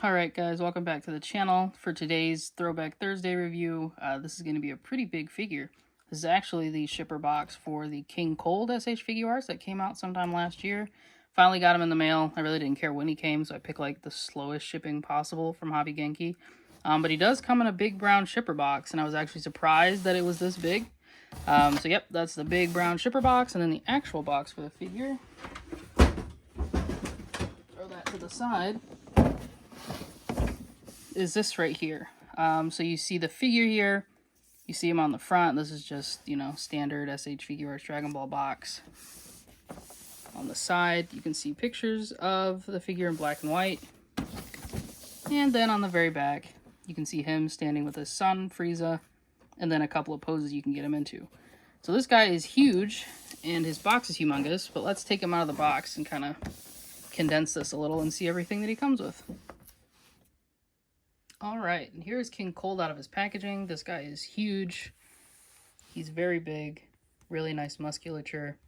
Alright guys, welcome back to the channel. For today's Throwback Thursday review, this is going to be a pretty big figure. This is actually the shipper box for the King Cold SH Figuarts that came out sometime last year. Finally got him in the mail. I really didn't care when he came, so I picked like the slowest shipping possible from Hobby Genki. But he does come in a big brown shipper box, and I was actually surprised that it was this big. So yep, that's the big brown shipper box, and then the actual box for the figure. Throw that to the side. Is this right here. So you see the figure here, you see him on the front. This is just, you know, standard SH Figuarts Dragon Ball box. On the side, you can see pictures of the figure in black and white. And then on the very back, you can see him standing with his son, Frieza, and then a couple of poses you can get him into. So this guy is huge, and his box is humongous, but let's take him out of the box and kind of condense this a little and see everything that he comes with. Alright, and here's King Cold out of his packaging. This guy is huge. He's very big. Really nice musculature.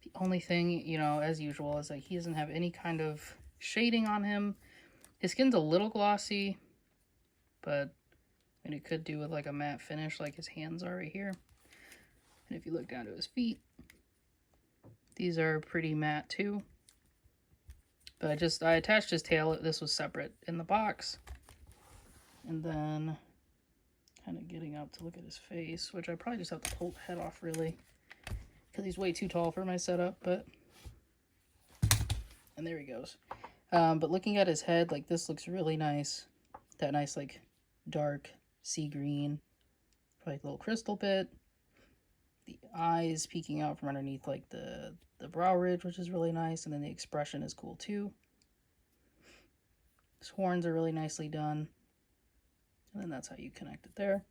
The only thing, you know, as usual, is like he doesn't have any kind of shading on him. His skin's a little glossy, but and it could do with like a matte finish like his hands are right here. And if you look down to his feet, these are pretty matte too. But I attached his tail. This was separate in the box. And then kind of getting up to look at his face, which I probably just have to pull the head off really because he's way too tall for my setup, but and there he goes. But looking at his head, like this looks really nice. That nice like dark sea green, probably a little crystal bit. The eyes peeking out from underneath like the brow ridge, which is really nice, and then the expression is cool too. His horns are really nicely done. And then that's how you connect it there.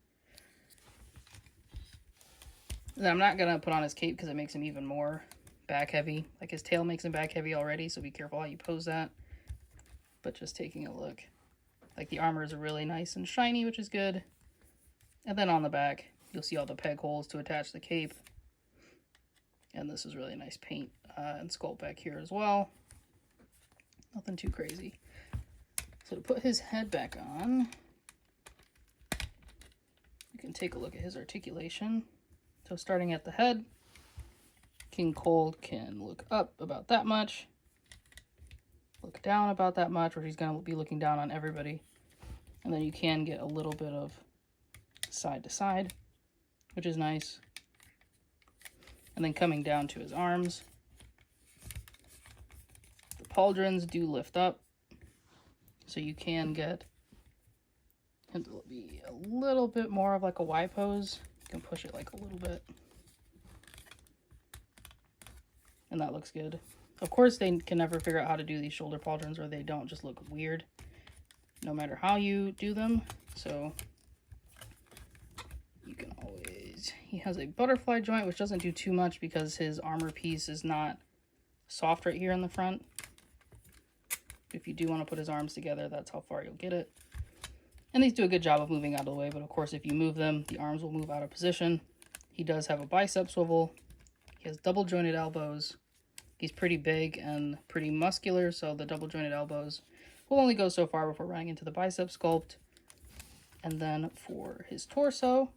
And then I'm not going to put on his cape because it makes him even more back heavy. Like his tail makes him back heavy already, so be careful how you pose that. But just taking a look. Like the armor is really nice and shiny, which is good. And then on the back, you'll see all the peg holes to attach the cape. And this is really nice paint and sculpt back here as well. Nothing too crazy. So to put his head back on, you can take a look at his articulation. So starting at the head, King Cold can look up about that much, look down about that much, where he's going to be looking down on everybody. And then you can get a little bit of side to side, which is nice. And then coming down to his arms, the pauldrons do lift up, so you can get it'll be a little bit more of like a Y pose. You can push it like a little bit. And that looks good. Of course, they can never figure out how to do these shoulder pauldrons or they don't just look weird no matter how you do them. So you can always... He has a butterfly joint, which doesn't do too much because his armor piece is not soft right here in the front. If you do want to put his arms together, that's how far you'll get it. And these do a good job of moving out of the way, but of course if you move them, the arms will move out of position. He does have a bicep swivel. He has double jointed elbows. He's pretty big and pretty muscular, so the double jointed elbows will only go so far before running into the bicep sculpt. And then for his torso,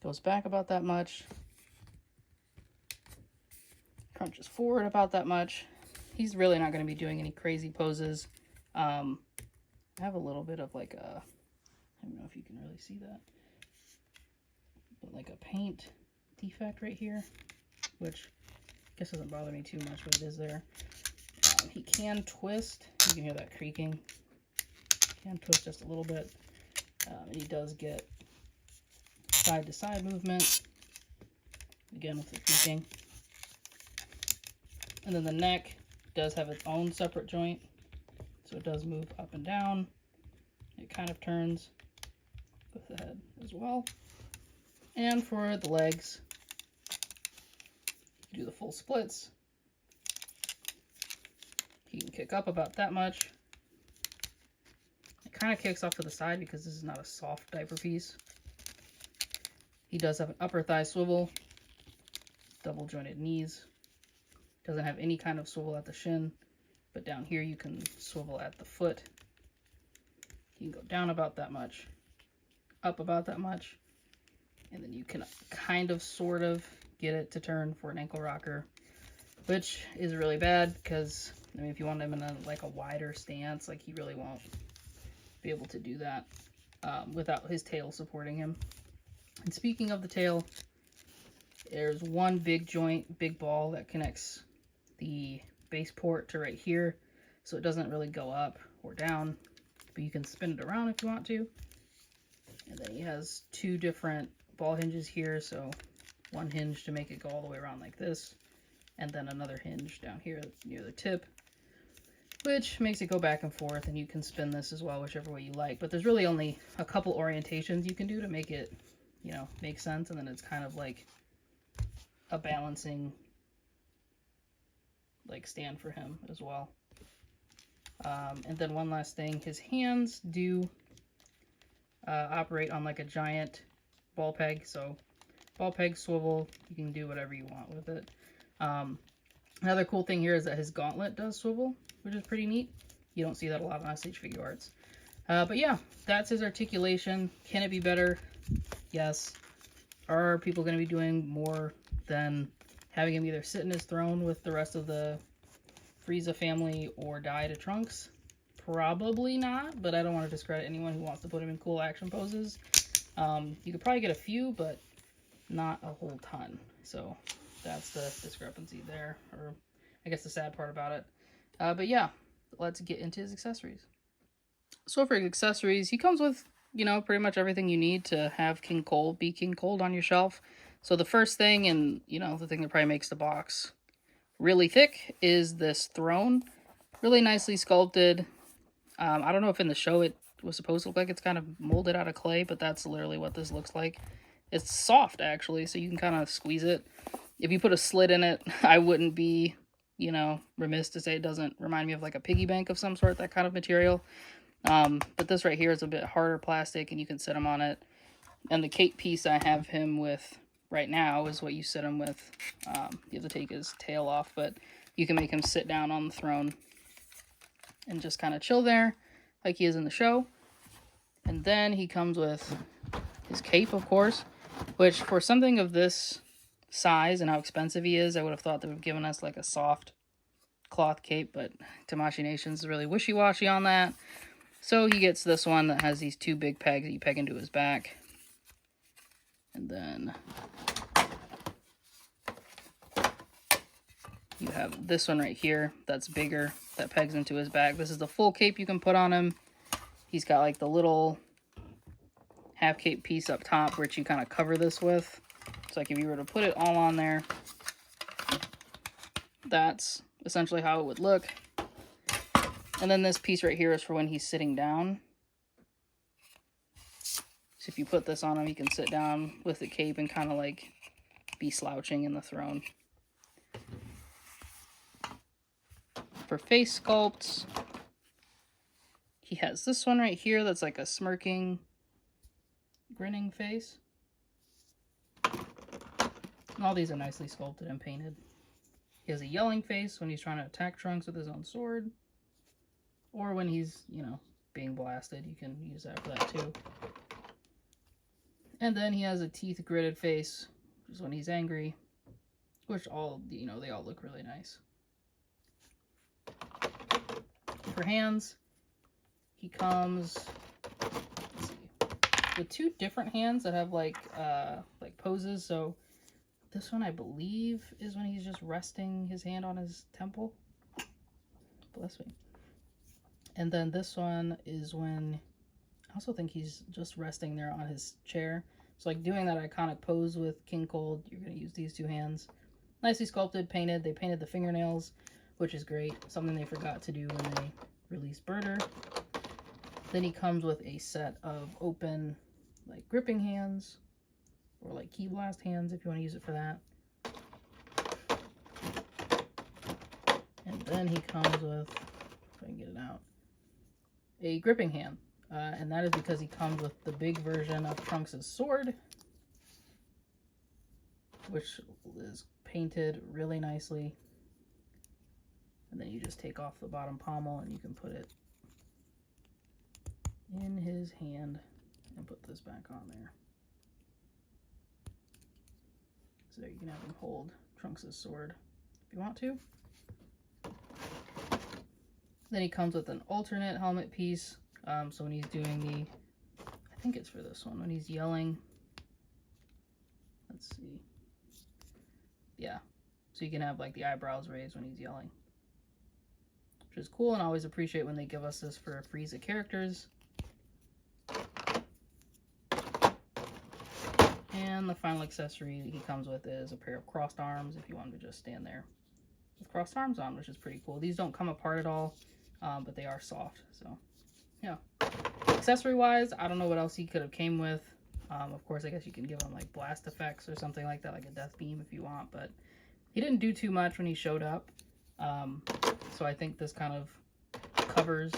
goes back about that much. Crunches forward about that much. He's really not going to be doing any crazy poses. I have a little bit of like a, I don't know if you can really see that, but like a paint defect right here, which I guess doesn't bother me too much, but it is there. He can twist. You can hear that creaking. He can twist just a little bit. And he does get side to side movement, again with the creaking. And then the neck does have its own separate joint. So it does move up and down. It kind of turns with the head as well. And for the legs, you do the full splits. He can kick up about that much. It kind of kicks off to the side because this is not a soft diaper piece. He does have an upper thigh swivel, double jointed knees. Doesn't have any kind of swivel at the shin. But down here you can swivel at the foot. You can go down about that much, up about that much, and then you can kind of sort of get it to turn for an ankle rocker, which is really bad because, I mean, if you want him in a like a wider stance, like he really won't be able to do that without his tail supporting him. And speaking of the tail, there's one big joint, big ball that connects the base port to right here, so it doesn't really go up or down, but you can spin it around if you want to. And then he has two different ball hinges here, so one hinge to make it go all the way around like this, and then another hinge down here near the tip, which makes it go back and forth, and you can spin this as well, whichever way you like. But there's really only a couple orientations you can do to make it, you know, make sense, and then it's kind of like a balancing like stand for him as well. And then one last thing, his hands do operate on like a giant ball peg, so ball peg swivel, you can do whatever you want with it. Another cool thing here is that his gauntlet does swivel, which is pretty neat. You don't see that a lot on SH Figuarts. But yeah, that's his articulation. Can it be better? Yes. Are people going to be doing more than having him either sit in his throne with the rest of the Frieza family or die to Trunks? Probably not, but I don't want to discredit anyone who wants to put him in cool action poses. You could probably get a few, but not a whole ton. So that's the discrepancy there, or I guess the sad part about it. But yeah, let's get into his accessories. So for his accessories, he comes with, you know, pretty much everything you need to have King Cold be King Cold on your shelf. So the first thing, and you know, the thing that probably makes the box really thick, is this throne. Really nicely sculpted. I don't know if in the show it was supposed to look like it's kind of molded out of clay, but that's literally what this looks like. It's soft, actually, so you can kind of squeeze it. If you put a slit in it, I wouldn't be, you know, remiss to say it doesn't remind me of like a piggy bank of some sort, that kind of material. But this right here is a bit harder plastic, and you can sit him on it. And the cape piece I have him with right now is what you sit him with. You have to take his tail off, but you can make him sit down on the throne and just kind of chill there like he is in the show. And then he comes with his cape, of course, which for something of this size and how expensive he is, I would have thought they would have given us like a soft cloth cape, but Tamashii Nation's really wishy-washy on that. So he gets this one that has these two big pegs that you peg into his back. And then you have this one right here that's bigger, that pegs into his back. This is the full cape you can put on him. He's got like the little half cape piece up top, which you kind of cover this with. So like if you were to put it all on there, that's essentially how it would look. And then this piece right here is for when he's sitting down. So if you put this on him, you can sit down with the cape and kind of like be slouching in the throne. For face sculpts, he has this one right here that's like a smirking, grinning face. And all these are nicely sculpted and painted. He has a yelling face when he's trying to attack Trunks with his own sword. Or when he's, you know, being blasted, you can use that for that too. And then he has a teeth gritted face, which is when he's angry. Which all, you know, they all look really nice. For hands, he comes, let's see, with two different hands that have like poses. So this one I believe is when he's just resting his hand on his temple. Bless me. And then this one is when, I also think he's just resting there on his chair. So like doing that iconic pose with King Cold, you're going to use these two hands. Nicely sculpted, painted. They painted the fingernails, which is great. Something they forgot to do when they released Birder. Then he comes with a set of open like gripping hands, or like key blast hands if you want to use it for that. And then he comes with, if I can get it out, a gripping hand. And that is because he comes with the big version of Trunks' sword, which is painted really nicely. And then you just take off the bottom pommel and you can put it in his hand and put this back on there. So there you can have him hold Trunks' sword if you want to. Then he comes with an alternate helmet piece. So when he's doing the, I think it's for this one, when he's yelling, let's see. Yeah, so you can have like the eyebrows raised when he's yelling, which is cool, and I always appreciate when they give us this for Frieza characters. And the final accessory he comes with is a pair of crossed arms if you want to just stand there with crossed arms on, which is pretty cool. These don't come apart at all, but they are soft. So yeah, accessory wise, I don't know what else he could have came with. Of course, I guess you can give him like blast effects or something like that, like a death beam if you want, but he didn't do too much when he showed up. So I think this kind of covers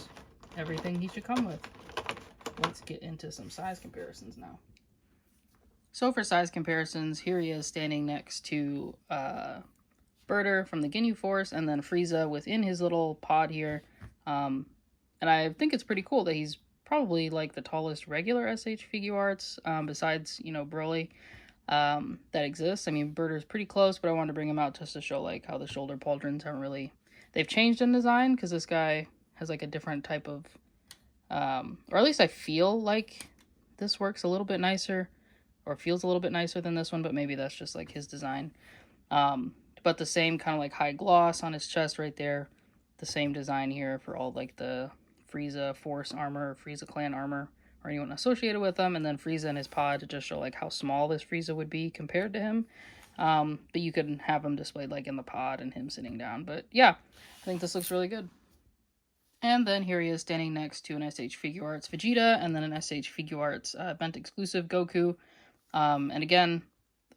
everything he should come with. Let's get into some size comparisons now. So for size comparisons, here he is standing next to Birder from the Ginyu Force, and then Frieza within his little pod here. And I think it's pretty cool that he's probably like the tallest regular SH Figuarts, besides, you know, Broly, that exists. I mean, Birder's pretty close, but I wanted to bring him out just to show like how the shoulder pauldrons haven't really, they've changed in design, because this guy has like a different type of, or at least I feel like this works a little bit nicer, or feels a little bit nicer than this one, but maybe that's just like his design. But the same kind of like high gloss on his chest right there, the same design here for all like the Frieza Force armor, Frieza Clan armor, or anyone associated with them, and then Frieza in his pod to just show like how small this Frieza would be compared to him. But you could have him displayed like in the pod and him sitting down. But yeah, I think this looks really good. And then here he is standing next to an SH Figuarts Vegeta, and then an SH Figuarts event exclusive Goku. And again,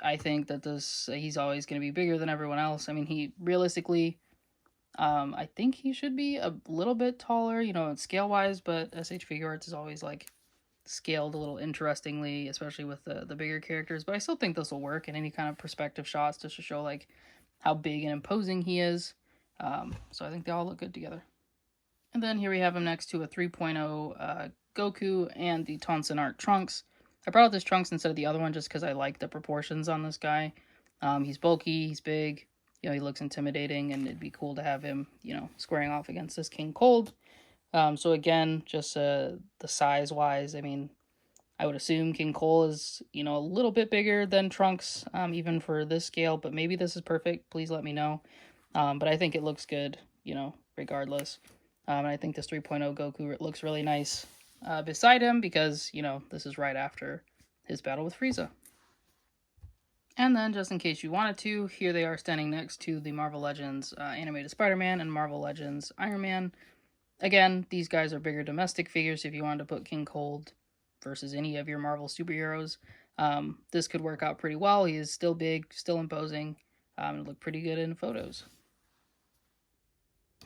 I think that this, he's always going to be bigger than everyone else. I mean, he realistically, I think he should be a little bit taller, you know, scale-wise, but SH Figuarts is always, like, scaled a little interestingly, especially with the bigger characters. But I still think this will work in any kind of perspective shots just to show, like, how big and imposing he is. So I think they all look good together. And then here we have him next to a 3.0 Goku and the Tonson Art Trunks. I brought out this Trunks instead of the other one just because I like the proportions on this guy. He's bulky, he's big, you know, he looks intimidating, and it'd be cool to have him, you know, squaring off against this King Cold. So again, just the size-wise, I mean, I would assume King Cole is, you know, a little bit bigger than Trunks, even for this scale, but maybe this is perfect. Please let me know. But I think it looks good, you know, regardless. And I think this 3.0 Goku looks really nice beside him because, you know, this is right after his battle with Frieza. And then, just in case you wanted to, here they are standing next to the Marvel Legends animated Spider-Man and Marvel Legends Iron Man. Again, these guys are bigger domestic figures if you wanted to put King Cold versus any of your Marvel superheroes. This could work out pretty well. He is still big, still imposing, and look pretty good in photos.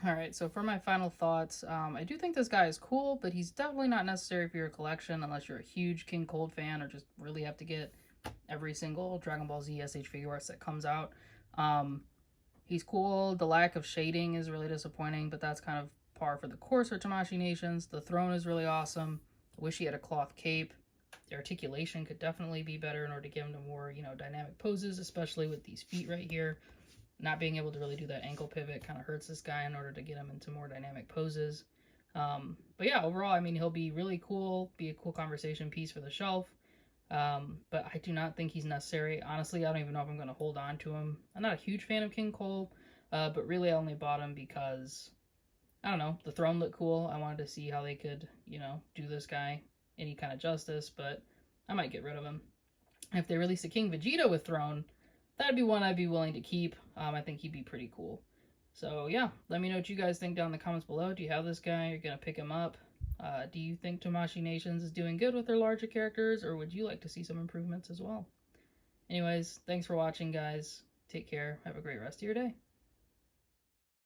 Alright, so for my final thoughts, I do think this guy is cool, but he's definitely not necessary for your collection unless you're a huge King Cold fan or just really have to get every single Dragon Ball Z SH Figuarts that comes out. He's cool. The lack of shading is really disappointing, but that's kind of par for the course for Tamashii Nations. The throne is really awesome. I wish he had a cloth cape. The articulation could definitely be better in order to give him to more, you know, dynamic poses, especially with these feet right here. Not being able to really do that ankle pivot kind of hurts this guy in order to get him into more dynamic poses. But yeah, overall, I mean, he'll be really cool, be a cool conversation piece for the shelf. But I do not think he's necessary. Honestly, I don't even know if I'm going to hold on to him. I'm not a huge fan of King Cole, but really I only bought him because, I don't know, the throne looked cool. I wanted to see how they could, you know, do this guy any kind of justice, but I might get rid of him. If they release a King Vegeta with throne, that'd be one I'd be willing to keep. I think he'd be pretty cool. So yeah, let me know what you guys think down in the comments below. Do you have this guy? You're going to pick him up? Do you think Tamashii Nations is doing good with their larger characters, or would you like to see some improvements as well? Anyways, thanks for watching, guys. Take care. Have a great rest of your day.